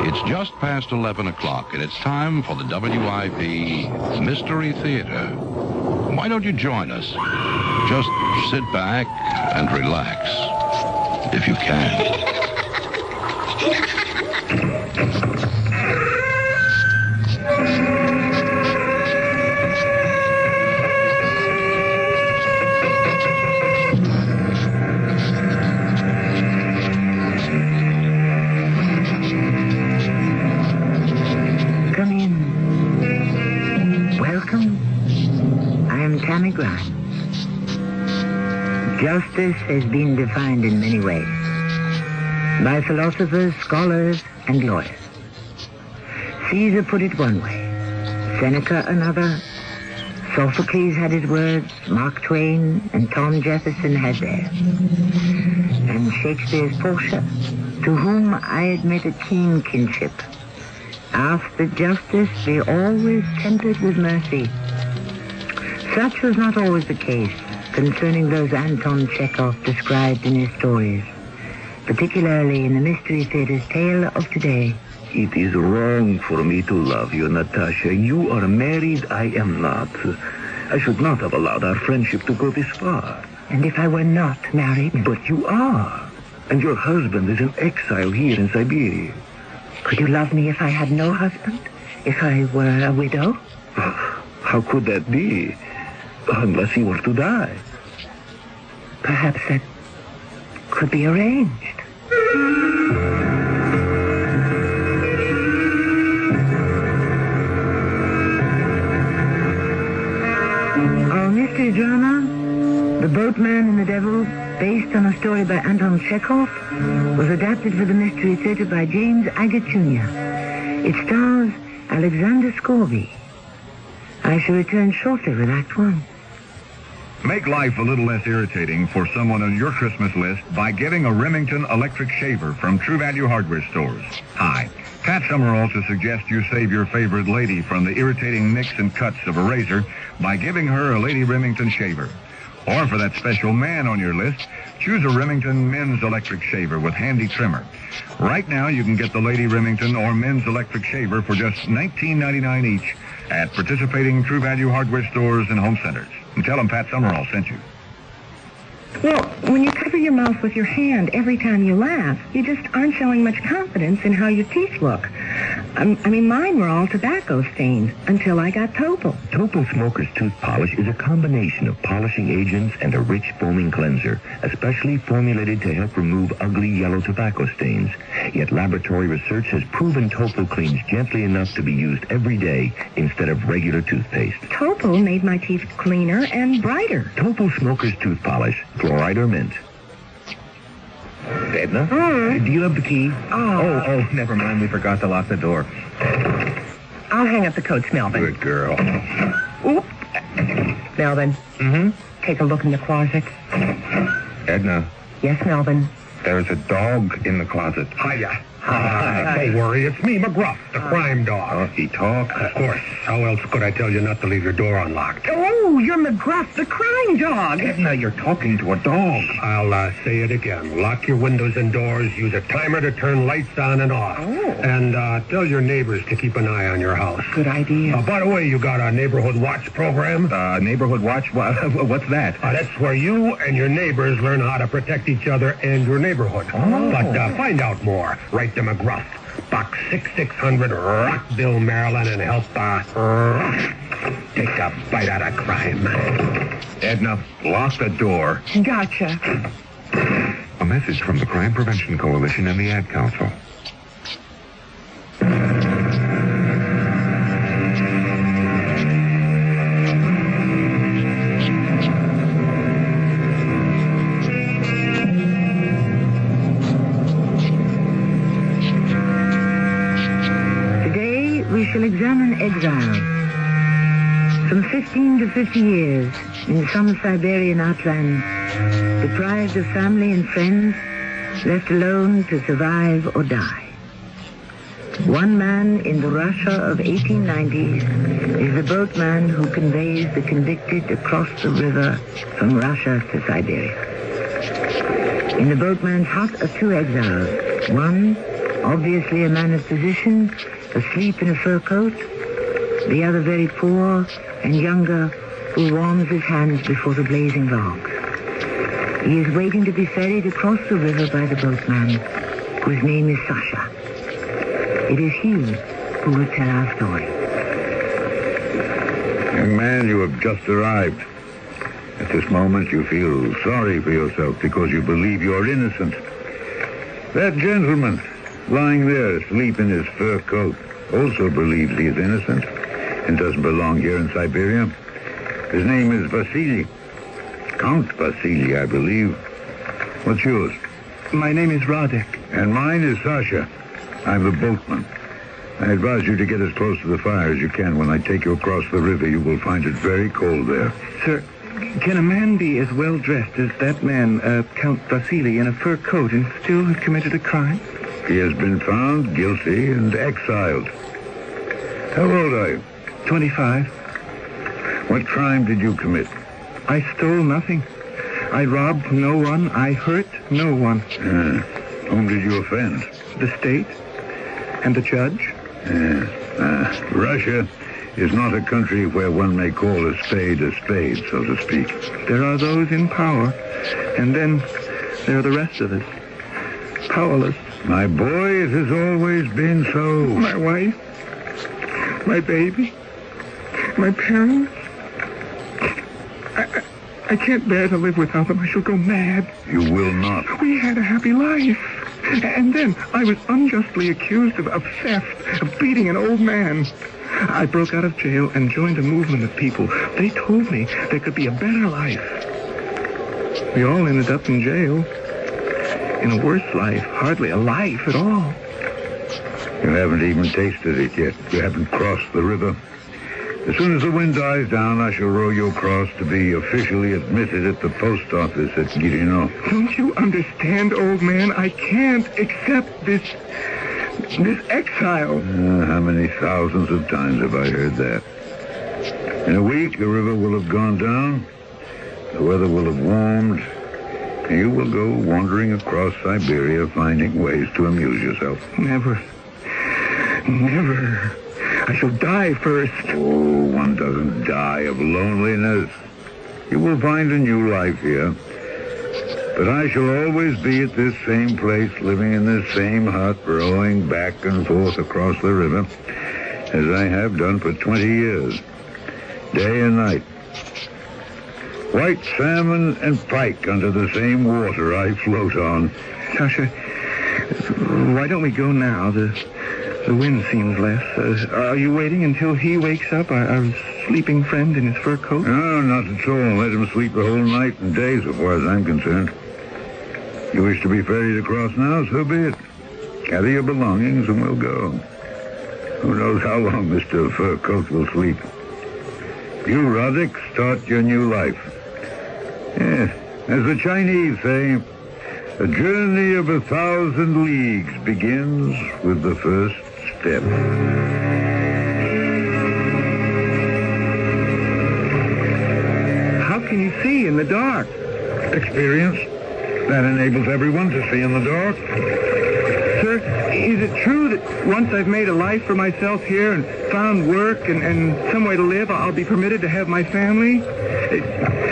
It's just past 11 o'clock, and it's time for the WIP Mystery Theater. Why don't you join us? Just sit back and relax, if you can. Justice has been defined in many ways by philosophers, scholars, and lawyers. Caesar put it one way, Seneca another, Sophocles had his words, Mark Twain and Tom Jefferson had theirs. And Shakespeare's Portia, to whom I admit a keen kinship, asked that justice be always tempered with mercy. Such was not always the case concerning those Anton Chekhov described in his stories, particularly in the Mystery Theater's tale of today. It is wrong for me to love you, Natasha. You are married, I am not. I should not have allowed our friendship to go this far. And if I were not married? But you are. And your husband is in exile here in Siberia. Could you love me if I had no husband? If I were a widow? How could that be? Unless he were to die. Perhaps that could be arranged. Our mystery drama, The Boatman and the Devil, based on a story by Anton Chekhov, was adapted for the Mystery Theater by James Agate Jr. It stars Alexander Scorby. I shall return shortly with Act One. Make life a little less irritating for someone on your Christmas list by getting a Remington electric shaver from True Value Hardware Stores. Hi, Pat Summerall to suggest you save your favorite lady from the irritating nicks and cuts of a razor by giving her a Lady Remington shaver. Or for that special man on your list, choose a Remington men's electric shaver with handy trimmer. Right now you can get the Lady Remington or men's electric shaver for just $19.99 each at participating True Value Hardware Stores and home centers. And tell them Pat Summerall sent you. Well, when you cover your mouth with your hand every time you laugh, you just aren't showing much confidence in how your teeth look. I mean, mine were all tobacco stained until I got Topol. Topol Smoker's Tooth Polish is a combination of polishing agents and a rich foaming cleanser, especially formulated to help remove ugly yellow tobacco stains. Yet laboratory research has proven Topol cleans gently enough to be used every day instead of regular toothpaste. Topol made my teeth cleaner and brighter. Topol Smoker's Tooth Polish, fluoride or mint. Edna? Do you have the key? Oh, never mind. We forgot to lock the door. I'll hang up the coats, Melvin. Good girl. Oop. Melvin. Mm-hmm. Take a look in the closet. Edna. Yes, Melvin. There's a dog in the closet. Hiya. Don't worry, it's me, McGruff, the crime dog. He talks? Of course. How else could I tell you not to leave your door unlocked? Oh, you're McGruff, the crime dog. Edna, you're talking to a dog. I'll say it again. Lock your windows and doors, use a timer to turn lights on and off. Oh. And tell your neighbors to keep an eye on your house. Good idea. By the way, you got a neighborhood watch program? Neighborhood watch? What's that? That's where you and your neighbors learn how to protect each other and your neighborhood. Oh. But find out more. Write to McGruff, Box 6600, Rockville, Maryland, and help take a bite out of crime. Edna, lock the door. Gotcha. A message from the Crime Prevention Coalition and the Ad Council. We shall examine exile. From 15 to 50 years, in some Siberian outland, deprived of family and friends, left alone to survive or die. One man in the Russia of 1890s is the boatman who conveys the convicted across the river from Russia to Siberia. In the boatman's hut are two exiles. One, Obviously a man of position, asleep in a fur coat. The other very poor and younger, who warms his hands before the blazing logs. He is waiting to be ferried across the river by the boatman, whose name is Sasha. It is he who will tell our story. Young man, you have just arrived. At this moment, you feel sorry for yourself because you believe you're innocent. That gentleman, lying there asleep in his fur coat, also believes he is innocent and doesn't belong here in Siberia. His name is Vasily. Count Vasily, I believe. What's yours? My name is Radek. And mine is Sasha. I'm the boatman. I advise you to get as close to the fire as you can. When I take you across the river, you will find it very cold there. Sir, can a man be as well dressed as that man, Count Vasily, in a fur coat and still have committed a crime? He has been found guilty and exiled. How old are you? 25. What crime did you commit? I stole nothing. I robbed no one. I hurt no one. Whom did you offend? The state and the judge. Russia is not a country where one may call a spade, so to speak. There are those in power, and then there are the rest of us. Powerless. My boy, it has always been so. My wife, my baby, my parents. I can't bear to live without them. I shall go mad. You will not. We had a happy life. And then I was unjustly accused of theft, of beating an old man. I broke out of jail and joined a movement of people. They told me there could be a better life. We all ended up in jail. In a worse life. Hardly a life at all. You haven't even tasted it yet. You haven't crossed the river. As soon as the wind dies down, I shall row you across to be officially admitted at the post office at Girino. Don't you understand, old man? I can't accept this exile. How many thousands of times have I heard that? In a week, the river will have gone down. The weather will have warmed. And you will go wandering across Siberia, finding ways to amuse yourself. Never. Never. I shall die first. Oh, one doesn't die of loneliness. You will find a new life here. But I shall always be at this same place, living in this same hut, rowing back and forth across the river, as I have done for 20 years, day and night. White salmon and pike under the same water I float on. Sasha, why don't we go now? The wind seems less. Are you waiting until he wakes up, our sleeping friend in his fur coat? No, not at all. Let him sleep the whole night and day, so far as I'm concerned. You wish to be ferried across now, so be it. Gather your belongings and we'll go. Who knows how long Mr. Fur Coat will sleep. You, Radek, start your new life. Yes, as the Chinese say, a journey of 1,000 leagues begins with the first step. How can you see in the dark? Experience. That enables everyone to see in the dark. Sir, is it true that once I've made a life for myself here and found work and some way to live, I'll be permitted to have my family?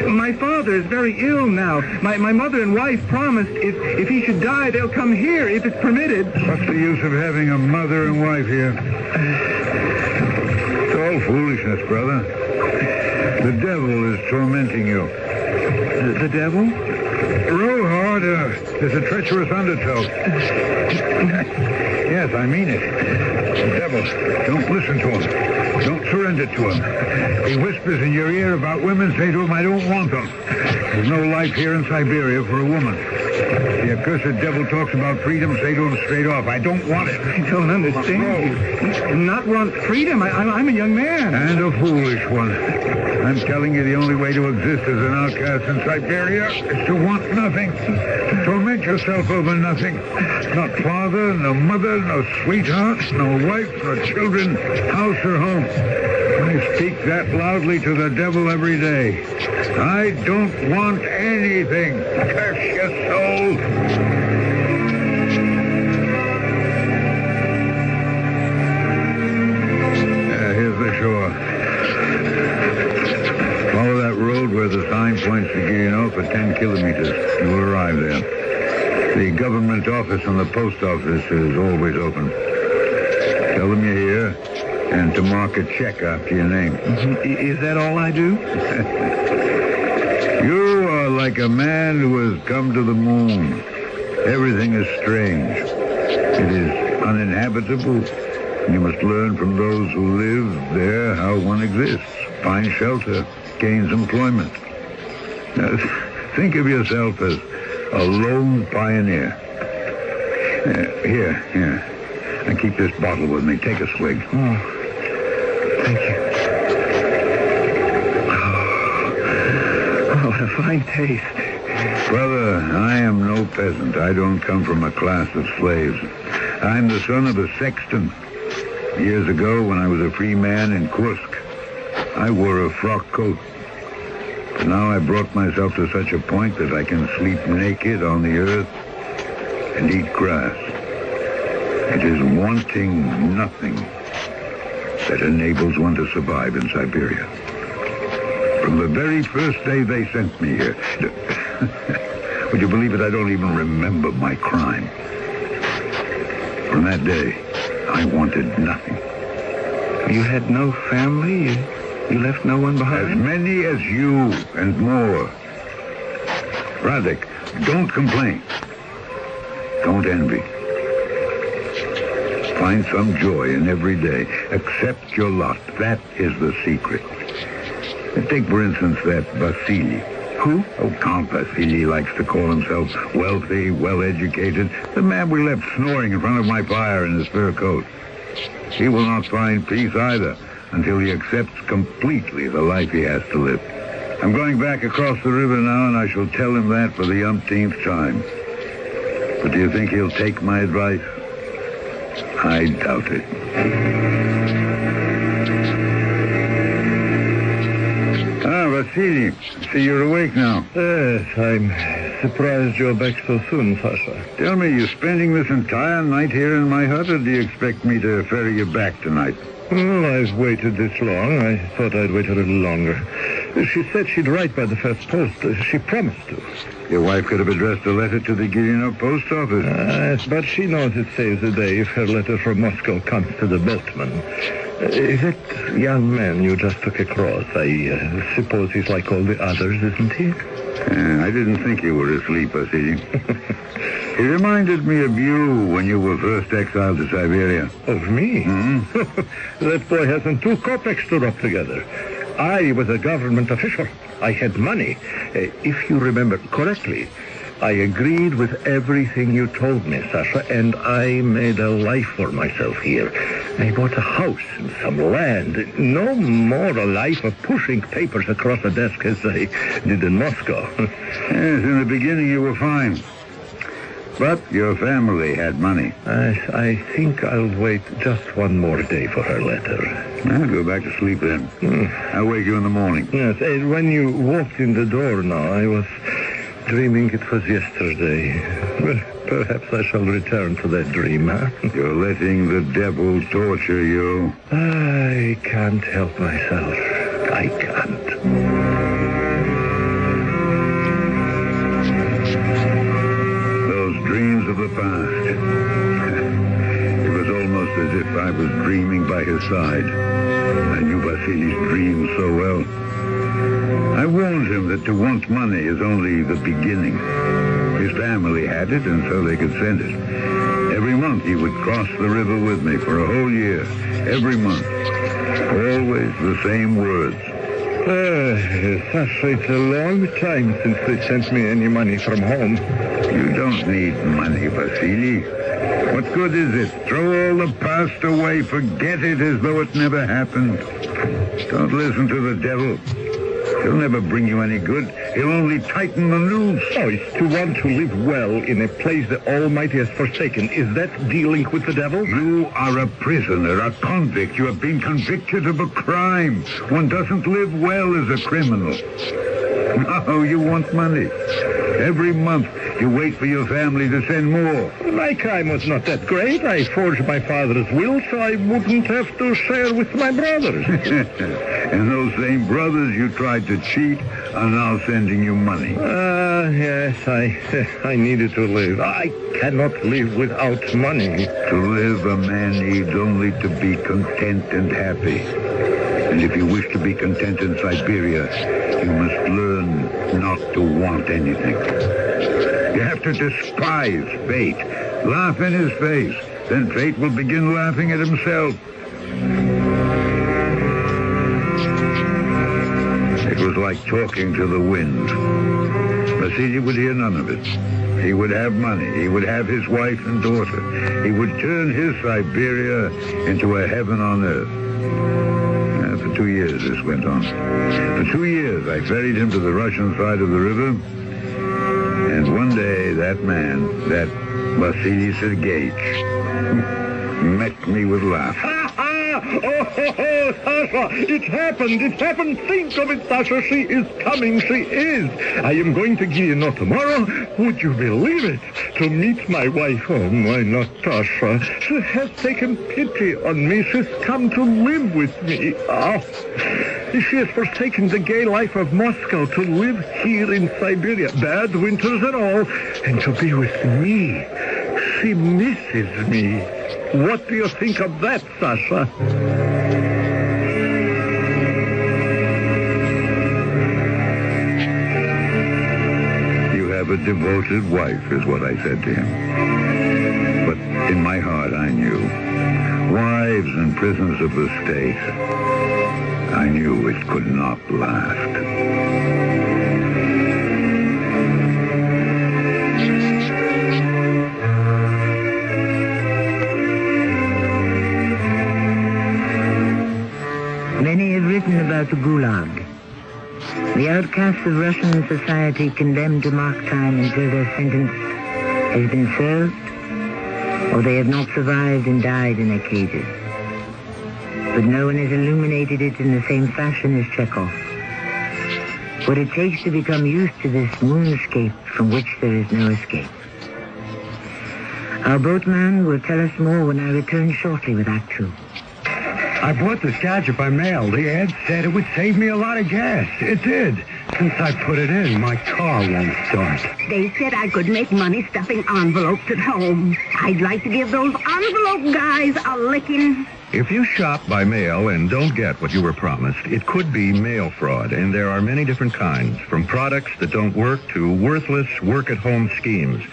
My father is very ill now. My mother and wife promised if he should die, they'll come here if it's permitted. What's the use of having a mother and wife here? It's all foolishness, brother. The devil is tormenting you. The devil? Row harder. There's a treacherous undertow. Yes, I mean it. The devil. Don't listen to him. Don't surrender to him. He whispers in your ear about women. Say to him, I don't want them. There's no life here in Siberia for a woman. The accursed devil talks about freedom. Say to him straight off, I don't want it. I don't understand you. Not want freedom. I'm a young man. And a foolish one. I'm telling you the only way to exist as an outcast in Siberia is to want nothing. To torment yourself over nothing. Not father, no mother, no sweetheart, no wife, no children, house or home. I speak that loudly to the devil every day. I don't want anything. Curse your soul. and the post office is always open. Tell them you're here and to mark a check after your name. Is that all I do? You are like a man who has come to the moon. Everything is strange. It is uninhabitable. You must learn from those who live there how one exists, find shelter, gains employment. Now, think of yourself as a lone pioneer. Here. And keep this bottle with me. Take a swig. Oh, thank you. Oh, what a fine taste. Brother, I am no peasant. I don't come from a class of slaves. I'm the son of a sexton. Years ago, when I was a free man in Kursk, I wore a frock coat. But now I brought myself to such a point that I can sleep naked on the earth and eat grass. It is wanting nothing that enables one to survive in Siberia. From the very first day they sent me here, would you believe it? I don't even remember my crime. From that day, I wanted nothing. You had no family? You left no one behind? As many as you and more. Radek, don't complain. Don't envy. Find some joy in every day. Accept your lot. That is the secret. Take, for instance, that Vasily. Who? Oh, Count Vasily likes to call himself wealthy, well-educated. The man we left snoring in front of my fire in his fur coat. He will not find peace either until he accepts completely the life he has to live. I'm going back across the river now, and I shall tell him that for the umpteenth time. But do you think he'll take my advice? I doubt it. Vasily, see, you're awake now. Yes, I'm surprised you're back so soon, Sasha. Tell me, you spending this entire night here in my hut, or do you expect me to ferry you back tonight? Well, I've waited this long. I thought I'd wait a little longer. She said she'd write by the first post. She promised to. Your wife could have addressed a letter to the Gilino post office. But she knows it saves the day if her letter from Moscow comes to the boatman. That young man you just took across, I suppose he's like all the others, isn't he? I didn't think you were asleep, Vasily. He reminded me of you when you were first exiled to Siberia. Of me? Mm-hmm. That boy hasn't 2 kopecks to rub together. I was a government official. I had money. If you remember correctly, I agreed with everything you told me, Sasha, and I made a life for myself here. I bought a house and some land. No more a life of pushing papers across a desk as I did in Moscow. Yes, in the beginning you were fine. But your family had money. I think I'll wait just one more day for her letter. I'll go back to sleep then. I'll wake you in the morning. Yes, when you walked in the door now, I was dreaming it was yesterday. Well, perhaps I shall return to that dream, huh? You're letting the devil torture you. I can't help myself. I can't. Dreams of the past. It was almost as if I was dreaming by his side. I knew Vasily's dreams so well. I warned him that to want money is only the beginning. His family had it, and so they could send it. Every month he would cross the river with me for a whole year. Every month. Always the same words. Sasha, it's a long time since they sent me any money from home. You don't need money, Vasily. What good is it? Throw all the past away. Forget it as though it never happened. Don't listen to the devil. He'll never bring you any good. He'll only tighten the noose. Oh, it's to want to live well in a place the Almighty has forsaken. Is that dealing with the devil? You are a prisoner, a convict. You have been convicted of a crime. One doesn't live well as a criminal. No, you want money. Every month, you wait for your family to send more. My crime was not that great. I forged my father's will so I wouldn't have to share with my brothers. And those same brothers you tried to cheat are now sending you money. Yes, I needed to live. I cannot live without money. To live, a man needs only to be content and happy. And if you wish to be content in Siberia, you must learn not to want anything. You have to despise fate. Laugh in his face. Then fate will begin laughing at himself. It was like talking to the wind. Vasily would hear none of it. He would have money. He would have his wife and daughter. He would turn his Siberia into a heaven on earth. For 2 years this went on. For 2 years I ferried him to the Russian side of the river. And one day that man, that Vasily Sergeyevich, met me with laughter. Oh, Sasha, it happened. Think of it, Sasha. She is coming. She is. I am going to Guiana tomorrow. Would you believe it? To meet my wife. Oh, my Natasha. She has taken pity on me. She's come to live with me. Oh. She has forsaken the gay life of Moscow to live here in Siberia, bad winters and all, and to be with me. She misses me. What do you think of that, Sasha? You have a devoted wife, is what I said to him. But in my heart, I knew. Wives and prisoners of the state. I knew it could not last. Many have written about the Gulag, the outcasts of Russian society condemned to mark time until their sentence has been served, or they have not survived and died in their cages. But no one has illuminated it in the same fashion as Chekhov. What it takes to become used to this moonscape from which there is no escape. Our boatman will tell us more when I return shortly with Act Two. I bought this gadget by mail. The ad said it would save me a lot of gas. It did. Since I put it in, my car won't start. They said I could make money stuffing envelopes at home. I'd like to give those envelope guys a licking. If you shop by mail and don't get what you were promised, it could be mail fraud, and there are many different kinds, from products that don't work to worthless work-at-home schemes.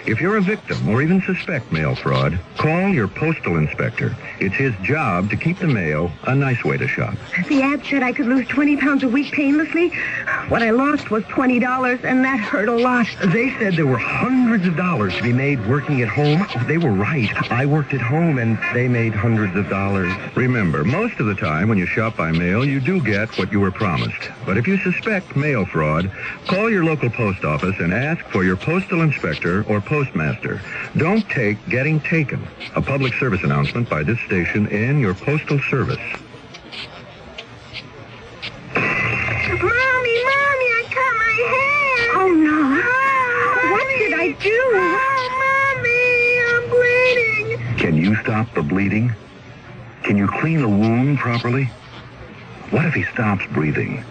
If you're a victim or even suspect mail fraud, call your postal inspector. It's his job to keep the mail a nice way to shop. The ad said I could lose 20 pounds a week painlessly. What I lost was $20, and that hurt a lot. They said there were hundreds of dollars to be made working at home. They were right. I worked at home, and they made hundreds of dollars. Remember, most of the time when you shop by mail, you do get what you were promised. But if you suspect mail fraud, call your local post office and ask for your postal inspector or postmaster. Don't take getting taken. A public service announcement by this station and your postal service. Mommy, I cut my hair. Oh, no. What did I do? Oh, Mommy, I'm bleeding. Can you stop the bleeding? Can you clean a wound properly? What if he stops breathing?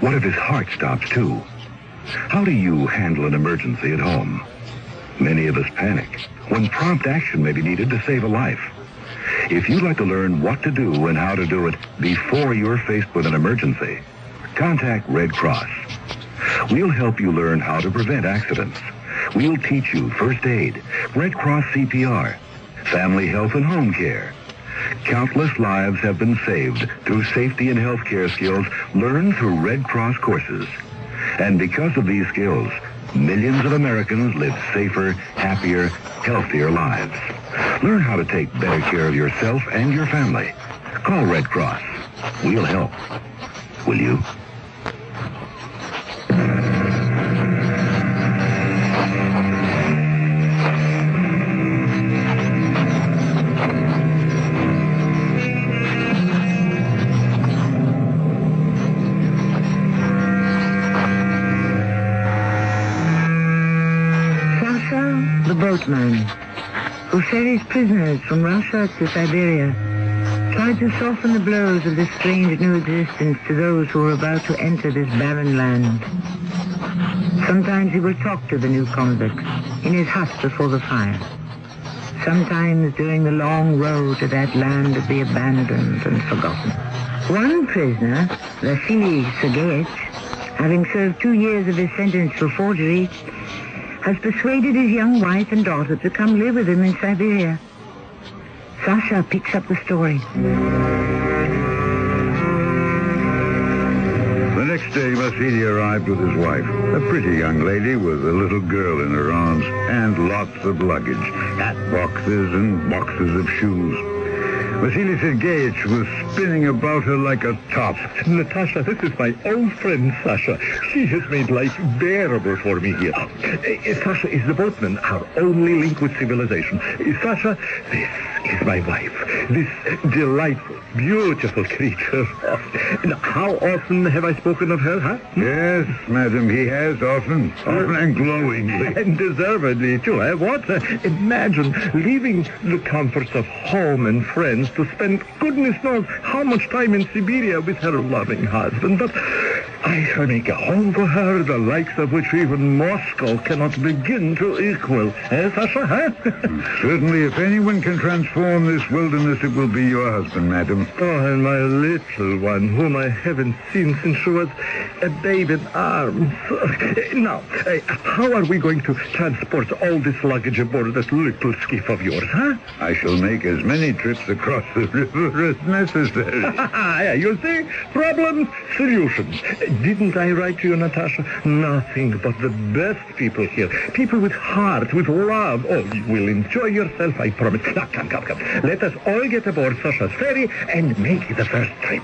What if his heart stops too? How do you handle an emergency at home? Many of us panic when prompt action may be needed to save a life. If you'd like to learn what to do and how to do it before you're faced with an emergency, contact Red Cross. We'll help you learn how to prevent accidents. We'll teach you first aid, Red Cross CPR, family health and home care. Countless lives have been saved through safety and health care skills learned through Red Cross courses. And because of these skills, millions of Americans live safer, happier, healthier lives. Learn how to take better care of yourself and your family. Call Red Cross. We'll help. Will you? businessman who ferries prisoners from Russia to Siberia, tried to soften the blows of this strange new existence to those who were about to enter this barren land. Sometimes he would talk to the new convicts in his hut before the fire. Sometimes during the long road to that land of the abandoned and forgotten. One prisoner, Vasily Sergeyevich, having served 2 years of his sentence for forgery, has persuaded his young wife and daughter to come live with him in Siberia. Sasha picks up the story. The next day, Vasily arrived with his wife, a pretty young lady with a little girl in her arms, and lots of luggage, hat boxes and boxes of shoes. Vasily Sergeyevich was spinning about her like a top. Natasha, this is my old friend, Sasha. She has made life bearable for me here. Sasha is the boatman, our only link with civilization. Sasha, this is my wife. This delightful, beautiful creature. Now, how often have I spoken of her, huh? Yes, madam, he has often and glowingly. And deservedly, too, eh? What? Imagine leaving the comforts of home and friends to spend goodness knows how much time in Siberia with her loving husband. But I shall make a home for her, the likes of which even Moscow cannot begin to equal. Eh, Sasha, huh? Certainly, if anyone can transform this wilderness, it will be your husband, madam. Oh, and my little one, whom I haven't seen since she was a babe in arms. Now, how are we going to transport all this luggage aboard that little skiff of yours, huh? I shall make as many trips across the river as necessary. You see? Problems, solutions. Didn't I write to you, Natasha? Nothing but the best people here. People with heart, with love. Oh, you will enjoy yourself, I promise. Now, come. Let us all get aboard Sasha's ferry and make the first trip.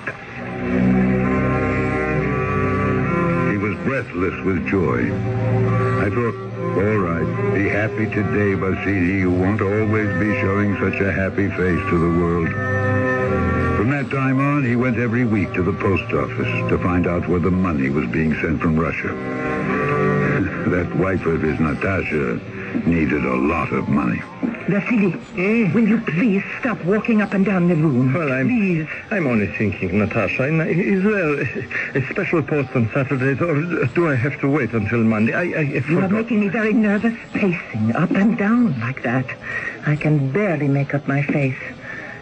He was breathless with joy. I thought, all right, be happy today, Vasily. You won't always be showing such a happy face to the world. From that time on, he went every week to the post office to find out where the money was being sent from Russia. That wife of his, Natasha, needed a lot of money. Vasily, will you please stop walking up and down the room? Well, I'm only thinking, Natasha. Is there a special post on Saturdays, or do I have to wait until Monday? I You are making me very nervous, pacing up and down like that. I can barely make up my face.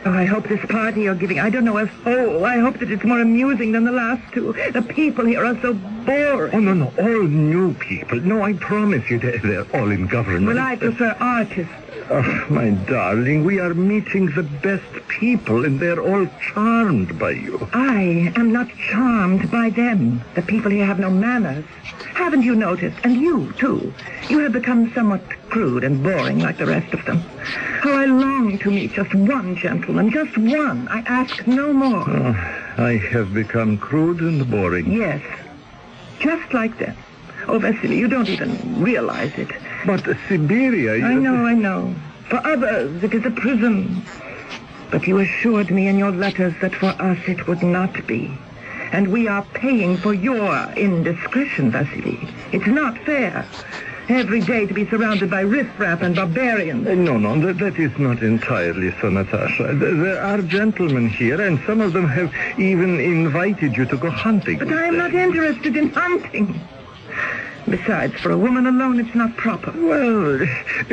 Oh, I hope this party you're giving, I don't know if... Oh, I hope that it's more amusing than the last two. The people here are so boring. Oh, no, all new people. No, I promise you, they're all in government. Well, I prefer artists. Oh, my darling, we are meeting the best people, and they're all charmed by you. I am not charmed by them. The people here have no manners. Haven't you noticed? And you, too. You have become somewhat crude and boring like the rest of them. How I long to meet just one gentleman, just one. I ask no more. Oh, I have become crude and boring. Yes, just like them. Oh, Vasily, you don't even realize it. But Siberia... I know. For others, it is a prison. But you assured me in your letters that for us it would not be. And we are paying for your indiscretion, Vasily. It's not fair. Every day to be surrounded by riffraff and barbarians. No, that is not entirely so, Natasha. There are gentlemen here, and some of them have even invited you to go hunting. But I am not interested in hunting. Besides, for a woman alone, it's not proper. Well,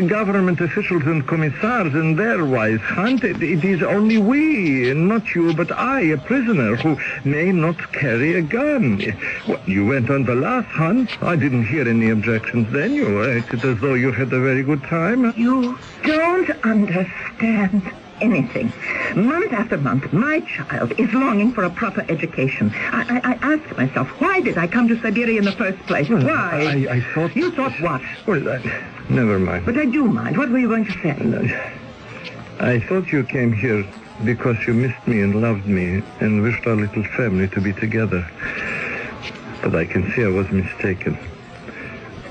government officials and commissars and their wives hunt. It is only we, not you, but I, a prisoner, who may not carry a gun. Well, you went on the last hunt. I didn't hear any objections then. You acted as though you had a very good time. You don't understand anything. Month after month, my child is longing for a proper education. I asked myself, why did I come to Siberia in the first place? Why? I thought... You thought what? Well, never mind. But I do mind. What were you going to say? I thought you came here because you missed me and loved me and wished our little family to be together. But I can see I was mistaken.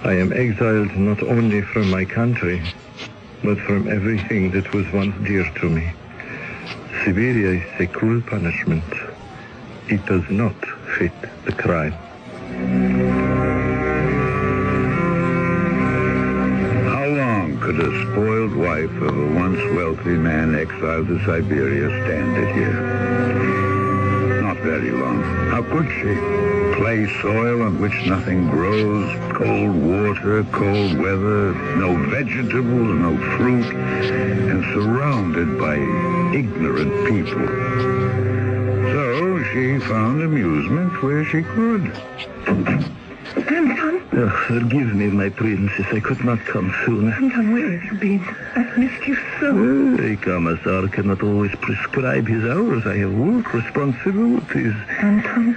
I am exiled not only from my country, but from everything that was once dear to me. Siberia is a cruel punishment. It does not fit the crime. How long could a spoiled wife of a once wealthy man exiled to Siberia stand it here? Not very long. How could she? Clay soil on which nothing grows, cold water, cold weather, no vegetables, no fruit, and surrounded by ignorant people. So she found amusement where she could. Anton? Oh, forgive me, my princess. I could not come sooner. Anton, where have you been? I've missed you so. A commissar cannot always prescribe his hours. I have work responsibilities. Anton,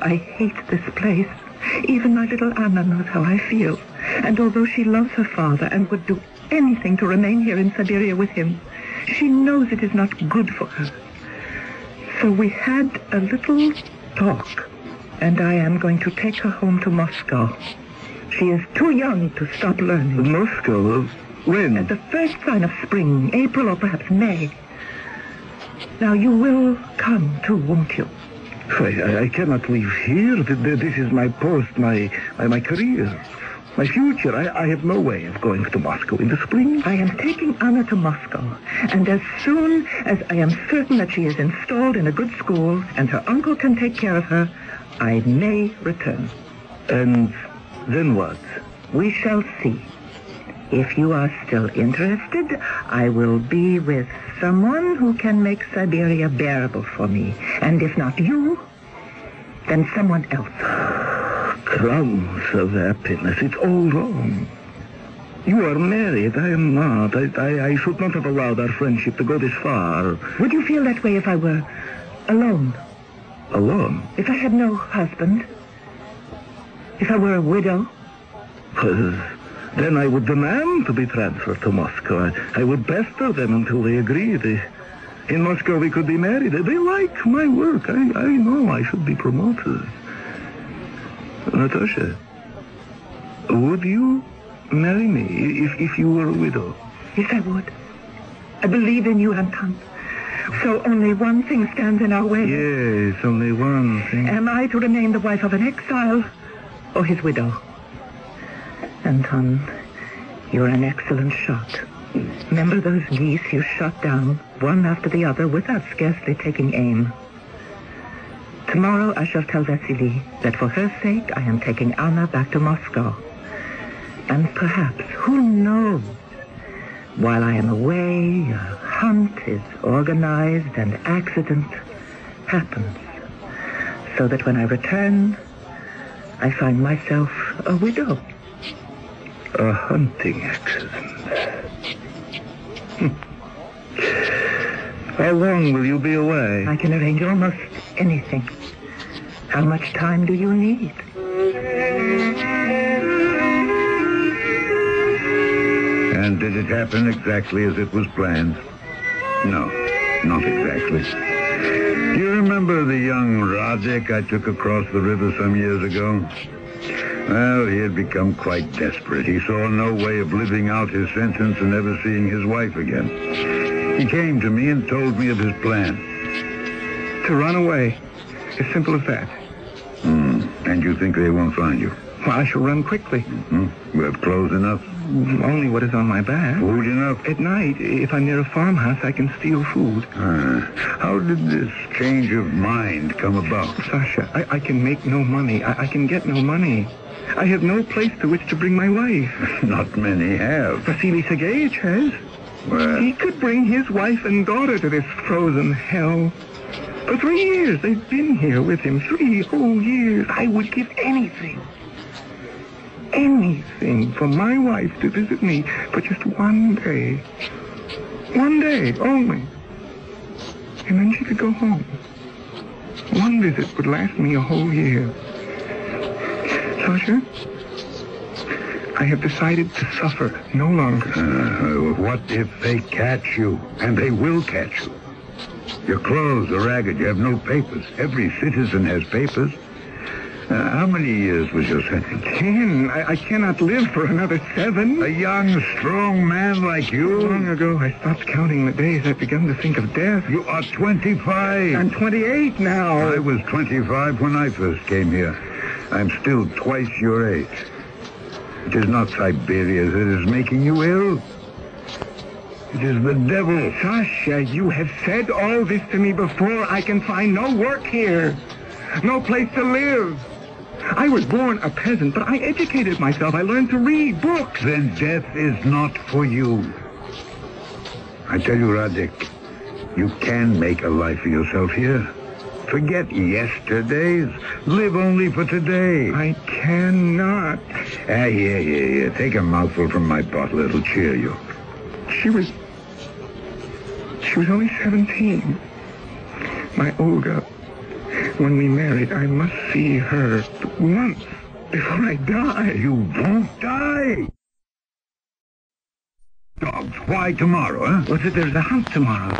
I hate this place. Even my little Anna knows how I feel. And although she loves her father and would do anything to remain here in Siberia with him, she knows it is not good for her. So we had a little talk, and I am going to take her home to Moscow. She is too young to stop learning. Moscow? When? At the first sign of spring, April or perhaps May. Now, you will come too, won't you? I cannot leave here. This is my post, my career, my future. I have no way of going to Moscow in the spring. I am taking Anna to Moscow, and as soon as I am certain that she is installed in a good school and her uncle can take care of her, I may return. And then what? We shall see. If you are still interested, I will be with someone who can make Siberia bearable for me. And if not you, then someone else. Crumbs of happiness. It's all wrong. You are married. I am not. I should not have allowed our friendship to go this far. Would you feel that way if I were alone? Alone? If I had no husband? If I were a widow? Then I would demand to be transferred to Moscow. I would pester them until they agreed. In Moscow we could be married. They like my work. I know I should be promoted. Natasha, would you marry me if you were a widow? Yes, I would. I believe in you, Anton. So only one thing stands in our way. Yes, only one thing. Am I to remain the wife of an exile or his widow? Anton, you're an excellent shot. Remember those geese you shot down, one after the other, without scarcely taking aim? Tomorrow I shall tell Vasily that for her sake I am taking Anna back to Moscow. And perhaps, who knows, while I am away, a hunt is organized and accident happens. So that when I return, I find myself a widow. A hunting accident. How long will you be away? I can arrange almost anything. How much time do you need? And did it happen exactly as it was planned? No, not exactly. Do you remember the young Radek I took across the river some years ago? Well, he had become quite desperate. He saw no way of living out his sentence and never seeing his wife again. He came to me and told me of his plan. To run away. As simple as that. And you think they won't find you? Well, I shall run quickly. You have clothes enough? Only what is on my back. Food enough? At night, if I'm near a farmhouse, I can steal food. How did this change of mind come about? Sasha, I can make no money. I can get no money. I have no place to which to bring my wife. Not many have. Vasily Sergeyevich has. Well, He could bring his wife and daughter to this frozen hell. For 3 years, they've been here with him. 3 whole years. I would give anything for my wife to visit me for just 1 day. 1 day only. And then she could go home. 1 visit would last me a whole year. Sasha, I have decided to suffer no longer. What if they catch you? And they will catch you. Your clothes are ragged. You have no papers. Every citizen has papers. How many years was your sentence? 10. I cannot live for another 7. A young, strong man like you? Long ago, I stopped counting the days. I've begun to think of death. You are 25. I'm 28 now. I was 25 when I first came here. I'm still twice your age. It is not Siberia that is making you ill. It is the devil. Sasha, you have said all this to me before. I can find no work here. No place to live. I was born a peasant, but I educated myself. I learned to read books. Then death is not for you. I tell you, Radek, you can make a life for yourself here. Forget yesterdays. Live only for today. I cannot. Here. Take a mouthful from my bottle. It'll cheer you. She was only 17. My Olga. When we married, I must see her once before I die. You won't die. Dogs, why tomorrow, huh? What's it? There's a hunt tomorrow.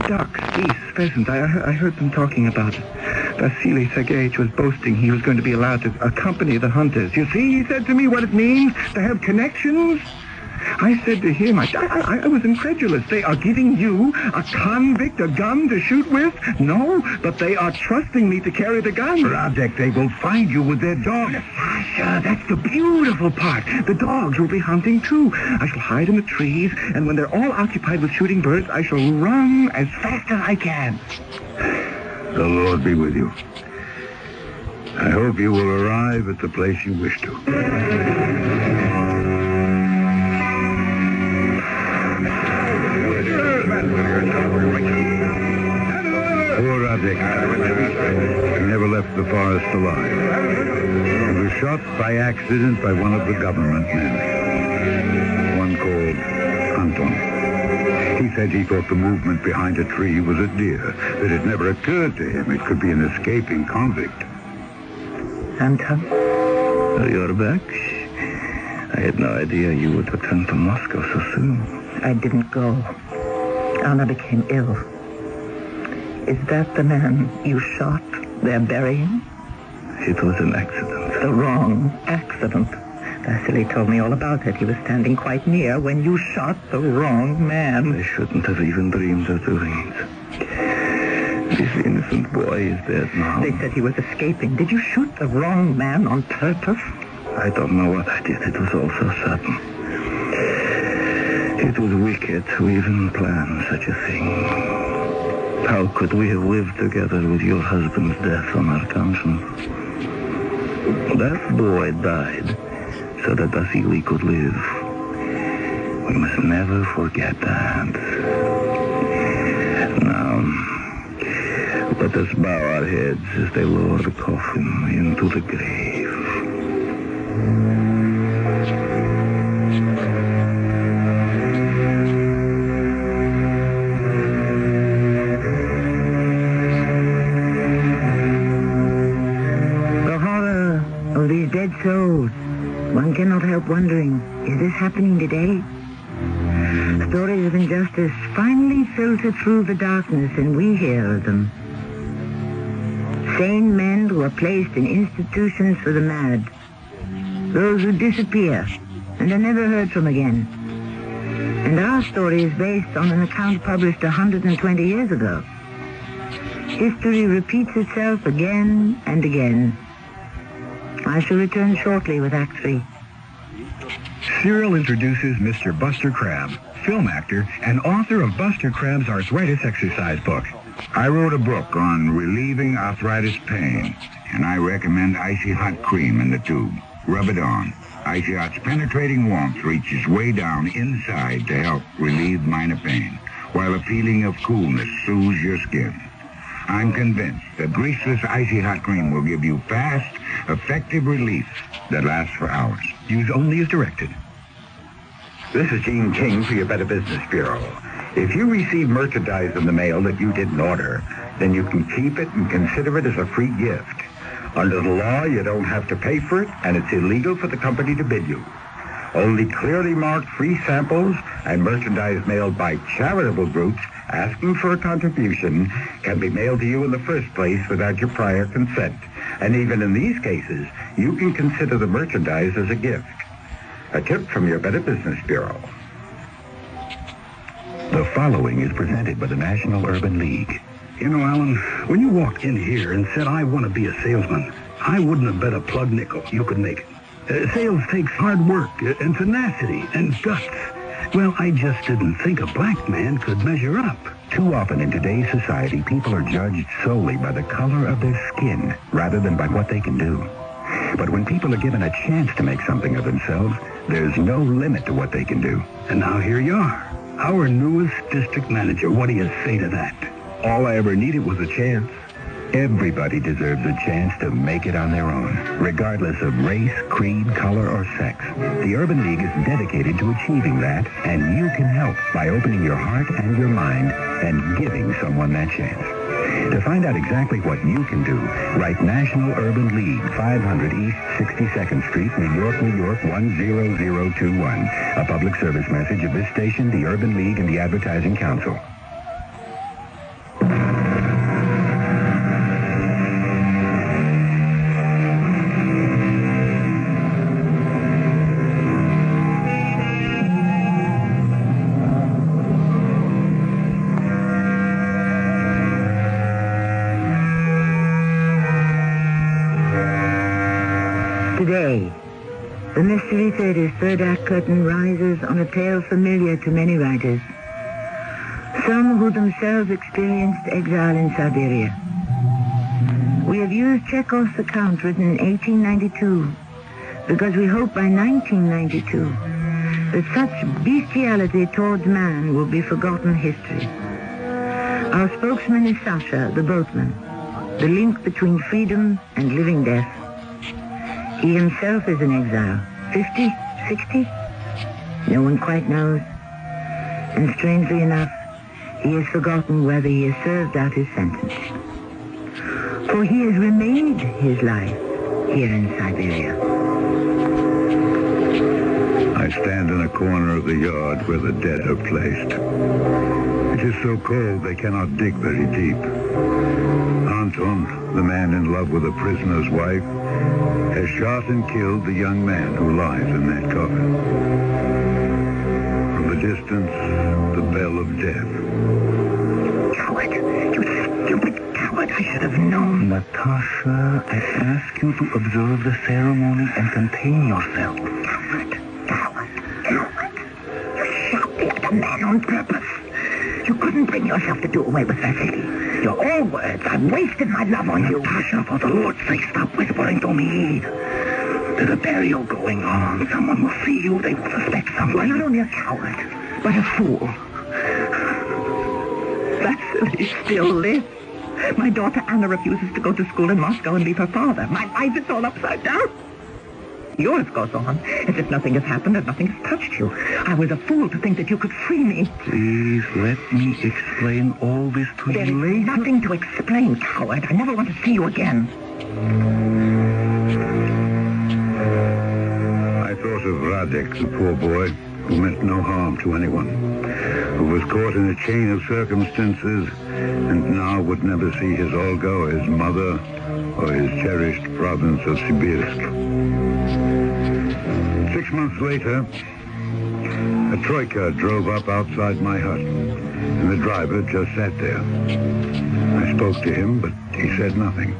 Ducks, geese, pheasants. I heard them talking about it. Vasily Sergeyevich was boasting he was going to be allowed to accompany the hunters. You see, he said to me what it means to have connections. I said to him, I was incredulous. They are giving you, a convict, a gun to shoot with? No, but they are trusting me to carry the gun. Radek, they will find you with their dogs. Sasha, that's the beautiful part. The dogs will be hunting, too. I shall hide in the trees, and when they're all occupied with shooting birds, I shall run as fast as I can. The Lord be with you. I hope you will arrive at the place you wish to. Poor Radek. He never left the forest alive. He was shot by accident by one of the government men. One called Anton. He said he thought the movement behind a tree was a deer, that it never occurred to him it could be an escaping convict. Anton? You're back? I had no idea you would return to Moscow so soon. I didn't go. Anna became ill. Is that the man you shot? They're burying? It was an accident. The wrong accident. Vasily told me all about it. He was standing quite near when you shot the wrong man. I shouldn't have even dreamed of doing it. This innocent boy is dead now. They said he was escaping. Did you shoot the wrong man on purpose? I don't know what I did. It was all so sudden. It was wicked to even plan such a thing. How could we have lived together with your husband's death on our conscience? That boy died so that Vasily could live. We must never forget that. Now, let us bow our heads as they lower the coffin into the grave. Dead souls. One cannot help wondering, is this happening today? Stories of injustice finally filter through the darkness and we hear of them. Sane men who are placed in institutions for the mad. Those who disappear and are never heard from again. And our story is based on an account published 120 years ago. History repeats itself again and again. I shall return shortly with Act 3. Serial introduces Mr. Buster Crabbe, film actor and author of Buster Crabbe's arthritis exercise book. I wrote a book on relieving arthritis pain, and I recommend Icy Hot Cream in the tube. Rub it on. Icy Hot's penetrating warmth reaches way down inside to help relieve minor pain, while a feeling of coolness soothes your skin. I'm convinced that greaseless Icy Hot Cream will give you fast, effective relief that lasts for hours. Use only as directed. This is Gene King for your Better Business Bureau. If you receive merchandise in the mail that you didn't order, then you can keep it and consider it as a free gift. Under the law, you don't have to pay for it, and it's illegal for the company to bid you. Only clearly marked free samples and merchandise mailed by charitable groups asking for a contribution can be mailed to you in the first place without your prior consent. And even in these cases, you can consider the merchandise as a gift. A tip from your Better Business Bureau. The following is presented by the National Urban League. You know, Alan, when you walked in here and said, I want to be a salesman, I wouldn't have bet a plug nickel you could make it. Sales takes hard work and tenacity and guts. Well, I just didn't think a black man could measure up. Too often in today's society, people are judged solely by the color of their skin rather than by what they can do. But when people are given a chance to make something of themselves, there's no limit to what they can do. And now here you are, our newest district manager. What do you say to that? All I ever needed was a chance. Everybody deserves a chance to make it on their own, regardless of race, creed, color, or sex. The Urban League is dedicated to achieving that, and you can help by opening your heart and your mind and giving someone that chance. To find out exactly what you can do, write National Urban League, 500 East 62nd Street, New York, New York, 10021. A public service message of this station, the Urban League, and the Advertising Council. Today, the Mystery Theater's third act curtain rises on a tale familiar to many writers, some who themselves experienced exile in Siberia. We have used Chekhov's account written in 1892 because we hope by 1992 that such bestiality towards man will be forgotten history. Our spokesman is Sasha, the boatman, the link between freedom and living death. He himself is in exile. 50? 60? No one quite knows. And strangely enough, he has forgotten whether he has served out his sentence. For he has remade his life here in Siberia. I stand in a corner of the yard where the dead are placed. It is so cold they cannot dig very deep. Anton, the man in love with a prisoner's wife, has shot and killed the young man who lies in that coffin. From the distance, the bell of death. Coward! You stupid coward! I should have known. Natasha, I ask you to observe the ceremony and contain yourself. Coward! You shot the other man on purpose. You couldn't bring yourself to do away with Vasily. Your own words. I've wasted my love on you. Natasha, for the Lord's sake, stop whispering to me. There's a burial going on. Someone will see you. They will suspect something. You're not only a coward, but a fool. Vasily still lives. My daughter Anna refuses to go to school in Moscow and leave her father. My life is all upside down. Yours goes on as if nothing has happened and nothing has touched you. I was a fool to think that you could free me. Please let me explain all this to you later. There's nothing to explain, coward. I never want to see you again. I thought of Radek, the poor boy, who meant no harm to anyone, who was caught in a chain of circumstances and now would never see his Olga, his mother, or his cherished province of Sibirsk. 6 months later, a troika drove up outside my hut, and the driver just sat there. I spoke to him, but he said nothing.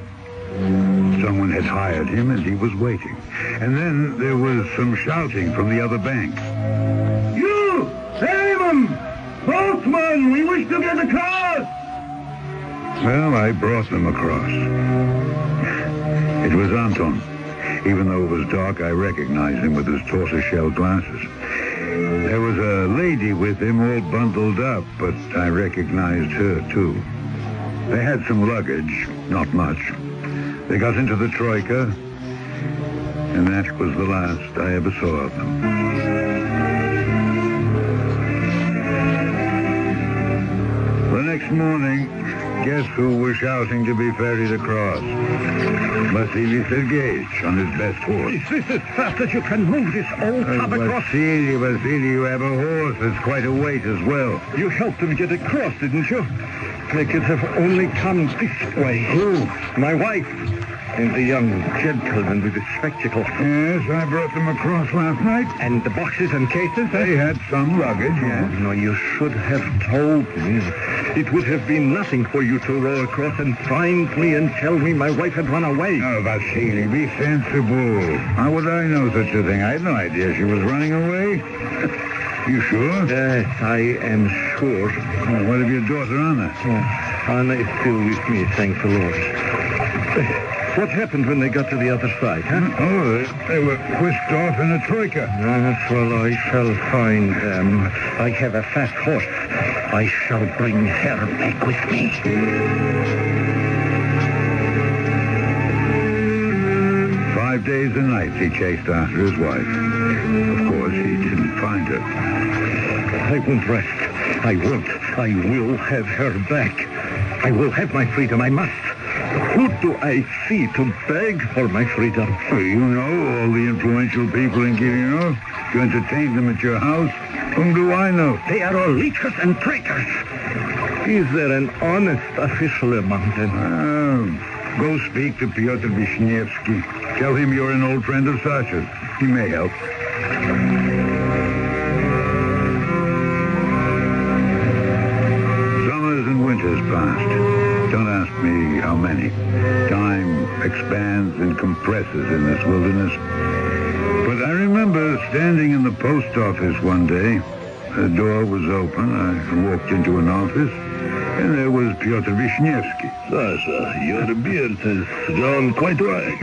Someone had hired him, and he was waiting. And then there was some shouting from the other bank. You! Himan! Boatman! We wish to get across! Well, I brought them across. It was Anton. Even though it was dark, I recognized him with his tortoise-shell glasses. There was a lady with him all bundled up, but I recognized her, too. They had some luggage, not much. They got into the troika, and that was the last I ever saw of them. The next morning, guess who was shouting to be ferried across? Vasily Sergeyevich on his best horse. Is this as fast as you can move this old tub across? Vasily, you have a horse. It's quite a weight as well. You helped him get across, didn't you? They could have only come this way. Who? My wife. And the young gentleman with the spectacles. Yes, I brought them across last night. And the boxes and cases? They had some luggage, yes. No, you should have told me. It would have been nothing for you to row across and find me and tell me my wife had run away. Oh, Vasily, be sensible. How would I know such a thing? I had no idea she was running away. You sure? Yes, I am sure. Oh, what of your daughter, Anna? Anna is still with me, thank the Lord. What happened when they got to the other side, huh? Oh, they were whisked off in a troika. Well, I shall find them. I have a fast horse. I shall bring her back with me. 5 days and nights he chased after his wife. Of course, he didn't find her. I won't rest. I won't. I will have her back. I will have my freedom. I must. Who do I see to beg for my freedom? Well, you know all the influential people in Kirillov. You entertained them at your house. Whom do I know? They are all leechers and traitors. Is there an honest official among them? Go speak to Pyotr Vishnevsky. Tell him you're an old friend of Sasha's. He may help. Summers and winters passed. Don't ask me how many. Time expands and compresses in this wilderness. But I remember standing in the post office one day. The door was open. I walked into an office, and there was Pyotr Vishnevsky. Sasha, your beard has grown quite white.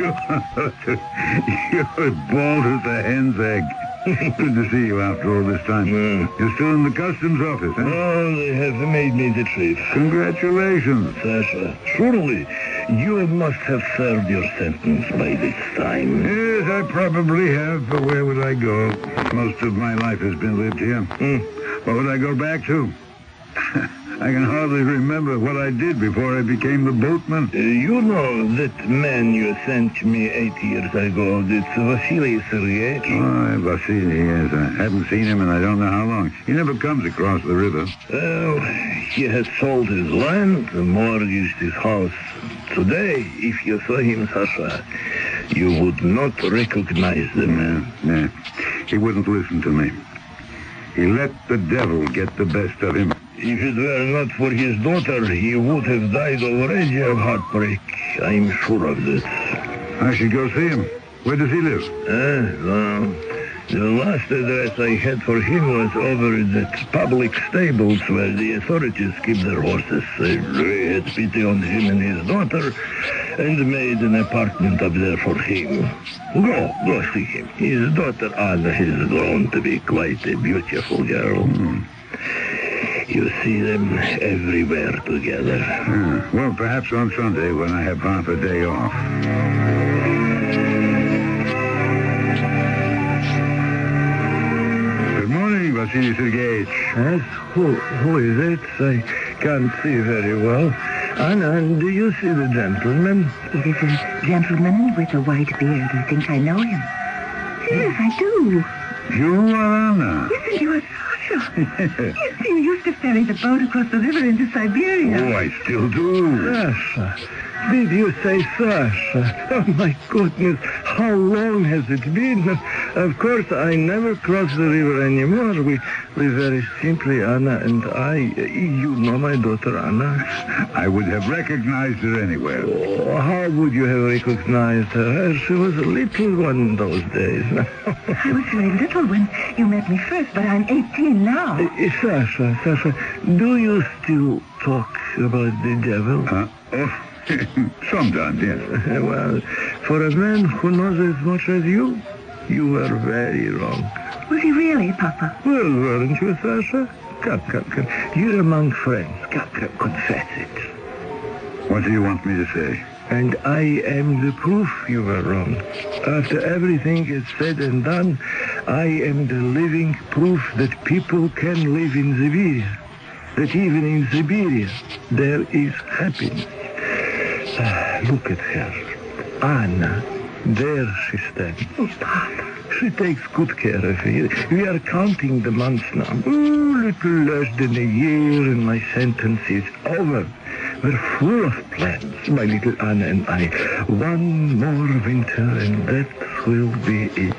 You're bald as a hen's egg. Good to see you after all this time. You're still in the customs office, huh? Oh, they have made me the chief. Congratulations. Sasha, surely you must have served your sentence by this time. Yes, I probably have, but where would I go? Most of my life has been lived here. What would I go back to? I can hardly remember what I did before I became the boatman. You know that man you sent me 8 years ago, that's Vasily Sergeyevich? Oh, Vasily, yes. I haven't seen him in I don't know how long. He never comes across the river. He has sold his land, mortgaged his house. Today, if you saw him, Sasha, you would not recognize the man. Yeah. He wouldn't listen to me. He let the devil get the best of him. If it were not for his daughter, he would have died already of heartbreak. I'm sure of this. I should go see him. Where does he live? The last address I had for him was over at public stables where the authorities keep their horses. I had pity on him and his daughter and made an apartment up there for him. Go see him. His daughter Anna has grown to be quite a beautiful girl. You see them everywhere together. Well, perhaps on Sunday when I have half a day off. Good morning, Vasily Sergeyevich. Yes? Who is it? I can't see very well. Anna, do you see the gentleman? It is a gentleman with a white beard. I think I know him. Yes, I do. You are Anna. Yes, and you are Sasha. Yes, you used to ferry the boat across the river into Siberia. Oh, I still do. Sasha. Did you say Sasha? Oh, my goodness. How long has it been? Of course, I never cross the river anymore. We live very simply, Anna and I. You know my daughter, Anna? I would have recognized her anywhere. Oh, how would you have recognized her? She was a little one in those days. I was very little when you met me first, but I'm 18 now. Sasha, do you still talk about the devil? Sometimes, yes. Well, for a man who knows as much as you were very wrong. Was he really, Papa? Well, weren't you, Sasha? Come. You're among friends. Come, confess it. What do you want me to say? And I am the proof you were wrong. After everything is said and done, I am the living proof that people can live in Siberia. That even in Siberia, there is happiness. Look at her. Anna. There she stands. Oh, Papa. She takes good care of you. We are counting the months now. Little less than a year and my sentence is over. were full of plans, my little Anna and I. One more winter, and that will be it.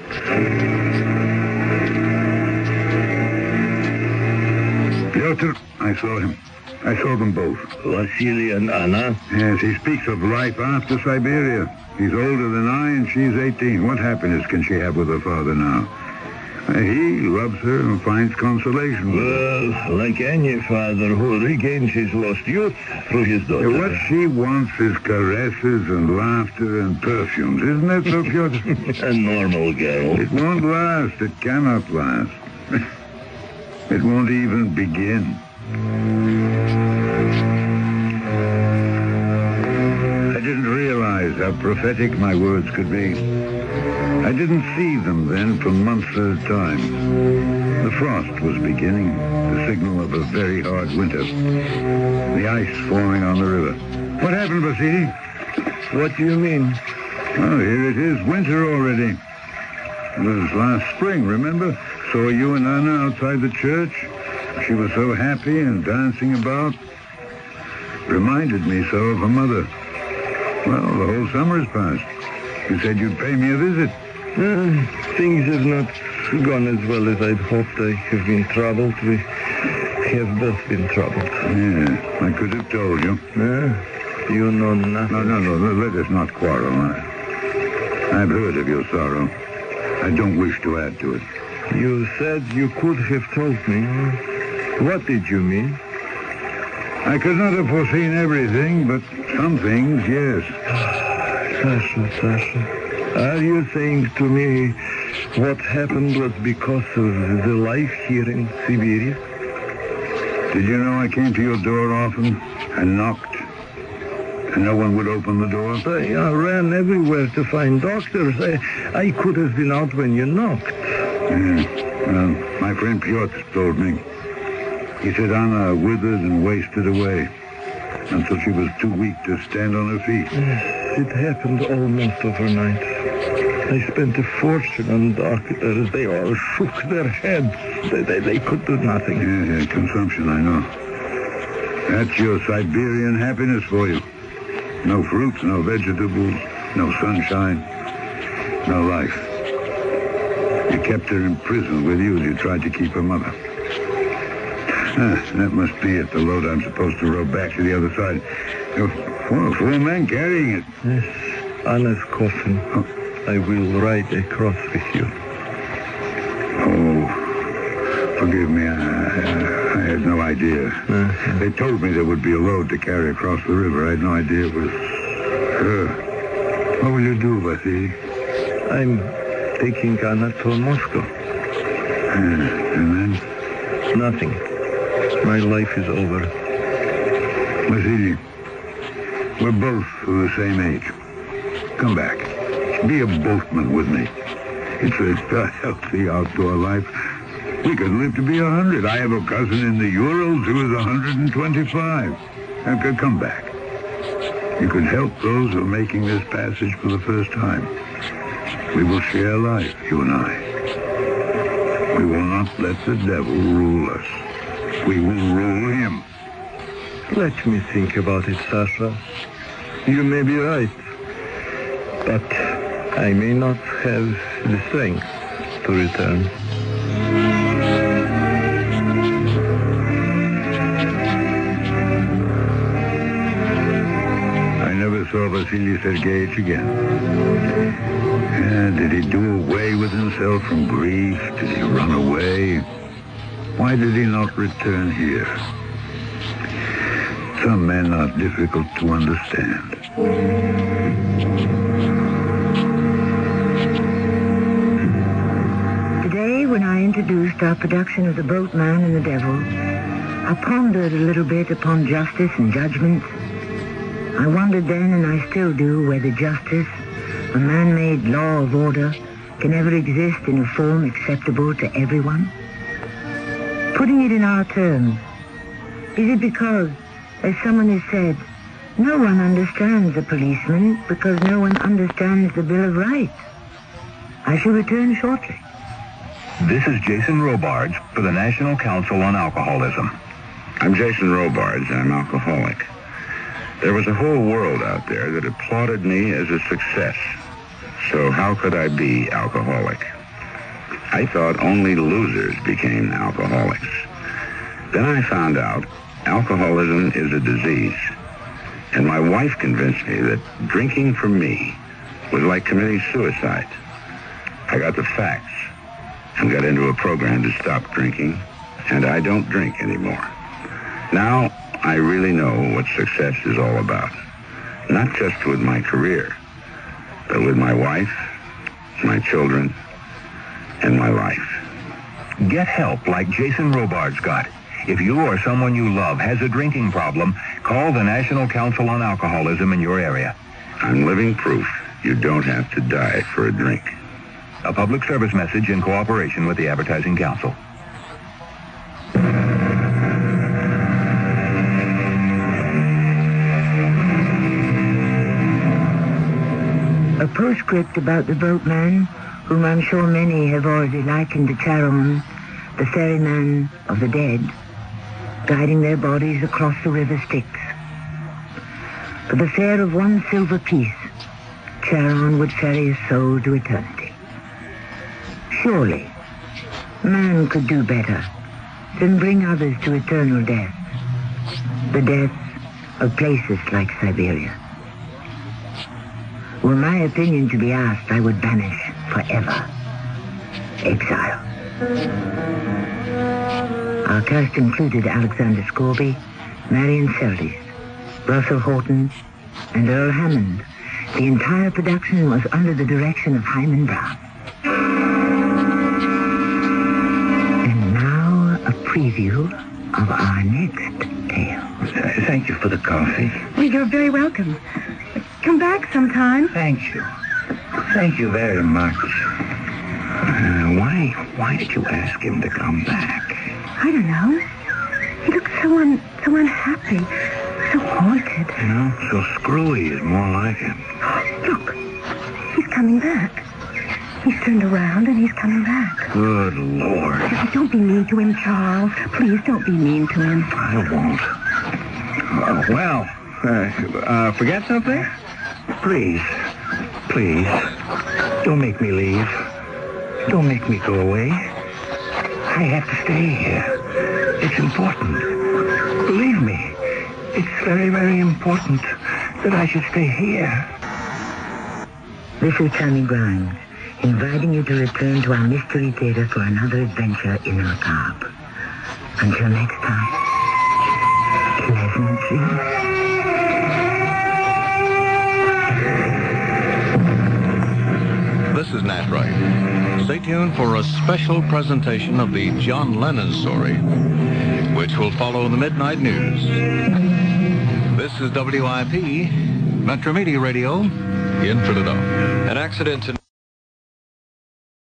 Piotr, I saw him. I saw them both. Vasily and Anna? Yes, he speaks of life after Siberia. He's older than I, and she's 18. What happiness can she have with her father now? He loves her and finds consolation with her. Well, like any father who regains his lost youth through his daughter. What she wants is caresses and laughter and perfumes. Isn't that so, Piotr? A normal girl. It won't last. It cannot last. It won't even begin. I didn't realize how prophetic my words could be. I didn't see them then for months at a time. The frost was beginning, the signal of a very hard winter. The ice forming on the river. What happened, Vasily? What do you mean? Oh, here it is, winter already. It was last spring, remember? Saw you and Anna outside the church. She was so happy and dancing about. Reminded me so of her mother. Well, the whole summer has passed. You said you'd pay me a visit. Things have not gone as well as I'd hoped. I have been troubled. We have both been troubled. Yeah, I could have told you. You know nothing. No, let us not quarrel. I've heard of your sorrow. I don't wish to add to it. You said you could have told me. What did you mean? I could not have foreseen everything, but some things, yes. Sasha, are you saying to me what happened was because of the life here in Siberia? Did you know I came to your door often and knocked, and no one would open the door? I ran everywhere to find doctors. I could have been out when you knocked. Yeah, well, my friend Piotr told me. He said Anna withered and wasted away until she was too weak to stand on her feet. It happened almost overnight. I spent a fortune on doctors. They all shook their heads. They could do nothing. Yeah, consumption, I know. That's your Siberian happiness for you. No fruits, no vegetables, no sunshine, no life. You kept her in prison with you as you tried to keep her mother. That must be it, the load I'm supposed to row back to the other side. Four men carrying it. Yes, Anna's coffin. Oh. I will ride across with you. Oh, forgive me. I had no idea. They told me there would be a load to carry across the river. I had no idea it was her. What will you do, Vasily? I'm taking Anna to Moscow. And then? Nothing. My life is over. Vasily, we're both of the same age. Come back. Be a boatman with me. It's a healthy outdoor life. We could live to be 100. I have a cousin in the Urals who is 125. Come back. You could help those who are making this passage for the first time. We will share life, you and I. We will not let the devil rule us. We will rule him. Let me think about it, Sasha. You may be right. But I may not have the strength to return. I never saw Vasily Sergeyevich again. Did he do away with himself from grief? Did he run away? Why did he not return here? Some men are difficult to understand. Today, when I introduced our production of The Boatman and the Devil, I pondered a little bit upon justice and judgment. I wondered then, and I still do, whether justice, a man-made law of order, can ever exist in a form acceptable to everyone. Putting it in our terms, is it because, as someone has said, no one understands a policeman because no one understands the Bill of Rights? I shall return shortly. This is Jason Robards for the National Council on Alcoholism. I'm Jason Robards. I'm alcoholic. There was a whole world out there that applauded me as a success. So how could I be alcoholic? I thought only losers became alcoholics. Then I found out alcoholism is a disease. And my wife convinced me that drinking for me was like committing suicide. I got the facts and got into a program to stop drinking, and I don't drink anymore. Now, I really know what success is all about. Not just with my career, but with my wife, my children, and my life. Get help like Jason Robards got. If you or someone you love has a drinking problem, call the National Council on Alcoholism in your area. I'm living proof you don't have to die for a drink. A public service message in cooperation with the Advertising Council. A postscript about the boatman, whom I'm sure many have already likened to Charon, the ferryman of the dead, guiding their bodies across the river Styx. For the fare of one silver piece, Charon would ferry his soul to eternity. Surely, man could do better than bring others to eternal death, the death of places like Siberia. Were my opinion to be asked, I would banish forever exile. Our cast included Alexander Scorby, Marion Seldes, Russell Horton, and Earl Hammond. The entire production was under the direction of Himan Brown. And now a preview of our next tale. Thank you for the coffee. Well, you're very welcome. Come back sometime. Thank you. Thank you very much. Why did you ask him to come back? I don't know. He looks so unhappy, so haunted. So screwy is more like him. Look, he's coming back. He's turned around and he's coming back. Good Lord. Don't be mean to him, Charles. Please don't be mean to him. I won't. Forget something? Please, don't make me leave. Don't make me go away. I have to stay here. It's important. Believe me, it's very, very important that I should stay here. This is Tammy Grimes, inviting you to return to our Mystery Theater for another adventure in the macabre. Until next time, pleasant dreams. This is Nat Wright. Stay tuned for a special presentation of the John Lennon story, which will follow the midnight news. This is WIP, Metro Media Radio, in Philadelphia. An accident in